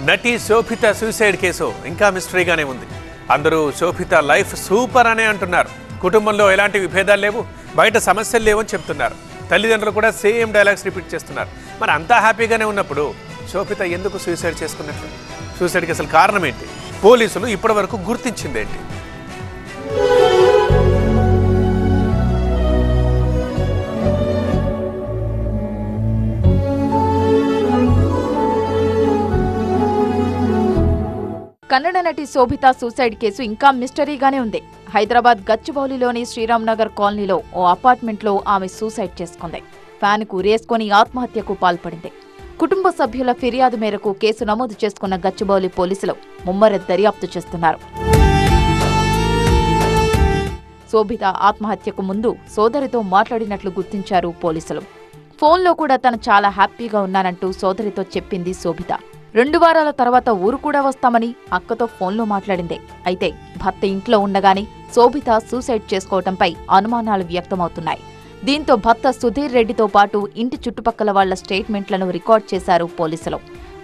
నటి శోభిత suicide case ఇంకా మిస్టరీగానే ఉంది. అందరూ శోభిత లైఫ్ సూపర్ అనే అంటున్నారు. కుటుంబంలో ఎలాంటి విభేదాలు లేవు, బయట సమస్యలు లేవని చెప్తున్నారు. తల్లిదండ్రులు కూడా సేమ్ డైలాగ్స్ రిపీట్ చేస్తున్నారు. మరి అంతా హ్యాపీగానే ఉన్నప్పుడు శోభిత ఎందుకు సూసైడ్ చేసుకున్నట్లు? సూసైడ్కి అసలు కారణం ఏంటి? పోలీసులు ఇప్పటి వరకు గుర్తించిందేంటి? కన్నడ నటి శోభిత సూసైడ్ కేసు ఇంకా మిస్టరీగానే ఉంది. హైదరాబాద్ గచ్చిబౌలిలోని శ్రీరామ్ నగర్ కాలనీలో ఓ అపార్ట్మెంట్లో ఆమె సూసైడ్ చేసుకుంది. ఫ్యాన్కు ఉరేసుకొని ఆత్మహత్యకు పాల్పడింది. కుటుంబ సభ్యుల ఫిర్యాదు మేరకు కేసు నమోదు చేసుకున్న గచ్చిబౌలి పోలీసులు ముమ్మర దర్యాప్తు చేస్తున్నారు. శోభిత ఆత్మహత్యకు ముందు సోదరితో మాట్లాడినట్లు గుర్తించారు పోలీసులు. ఫోన్లో కూడా తను చాలా హ్యాపీగా ఉన్నానంటూ సోదరితో చెప్పింది శోభిత. 2 వారాల తర్వాత ఊరు కూడా వస్తామని అక్కతో ఫోన్లో మాట్లాడింది. అయితే భర్త ఇంట్లో ఉండగానే శోభిత సూసైడ్ చేసుకోవడంపై అనుమానాలు వ్యక్తమవుతున్నాయి. దీంతో భర్త సుధీర్ రెడ్డితో పాటు ఇంటి చుట్టుపక్కల వాళ్ల స్టేట్మెంట్లను రికార్డ్ చేశారు పోలీసులు.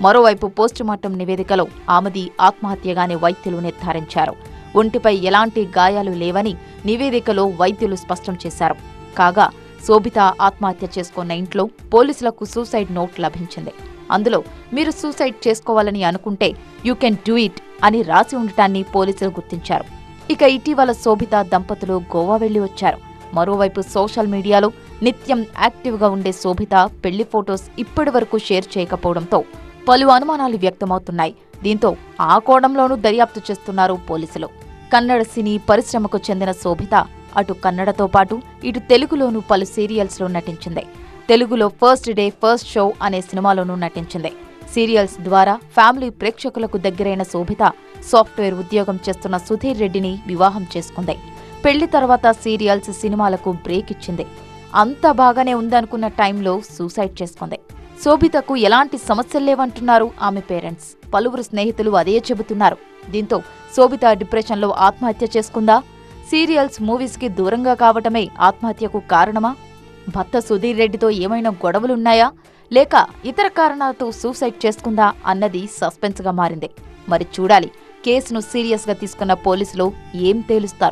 మరోవైపు పోస్టుమార్టం నివేదికలో ఆమెది ఆత్మహత్యగానే వైద్యులు నిర్ధారించారు. ఒంటిపై ఎలాంటి గాయాలు లేవని నివేదికలో వైద్యులు స్పష్టం చేశారు. కాగా శోభిత ఆత్మహత్య చేసుకున్న ఇంట్లో పోలీసులకు సూసైడ్ నోట్ లభించింది. అందులో మీరు సూసైడ్ చేసుకోవాలని అనుకుంటే యూ కెన్ డూ ఇట్ అని రాసి ఉండటాన్ని పోలీసులు గుర్తించారు. ఇక ఇటీవల శోభిత దంపతులు గోవా వెళ్లి వచ్చారు. మరోవైపు సోషల్ మీడియాలో నిత్యం యాక్టివ్గా ఉండే శోభిత పెళ్లి ఫొటోస్ ఇప్పటివరకు షేర్ చేయకపోవడంతో పలు అనుమానాలు వ్యక్తమవుతున్నాయి. దీంతో ఆ కోణంలోనూ దర్యాప్తు చేస్తున్నారు పోలీసులు. కన్నడ సినీ పరిశ్రమకు చెందిన శోభిత అటు కన్నడతో పాటు ఇటు తెలుగులోనూ పలు సీరియల్స్లో నటించింది. తెలుగులో ఫస్ట్ డే ఫస్ట్ షో అనే సినిమాలోనూ నటించింది. సీరియల్స్ ద్వారా ఫ్యామిలీ ప్రేక్షకులకు దగ్గరైన శోభిత సాఫ్ట్వేర్ ఉద్యోగం చేస్తున్న సుధీర్ రెడ్డిని వివాహం చేసుకుంది. పెళ్లి తర్వాత సీరియల్స్, సినిమాలకు బ్రేక్ ఇచ్చింది. అంతా బాగానే ఉందనుకున్న టైంలో సూసైడ్ చేసుకుంది. శోభితకు ఎలాంటి సమస్యలు లేవంటున్నారు ఆమె పేరెంట్స్. పలువురు స్నేహితులు అదే చెబుతున్నారు. దీంతో శోభిత డిప్రెషన్లో ఆత్మహత్య చేసుకుందా? సీరియల్స్, మూవీస్కి దూరంగా కావటమే ఆత్మహత్యకు కారణమా? భర్త సుధీర్ రెడ్డితో ఏమైనా గొడవలున్నాయా, లేక ఇతర కారణాలతో సూసైడ్ చేసుకుందా అన్నది సస్పెన్స్గా మారింది. మరి చూడాలి కేసును సీరియస్గా తీసుకున్న పోలీసులు ఏం తేలుస్తారో.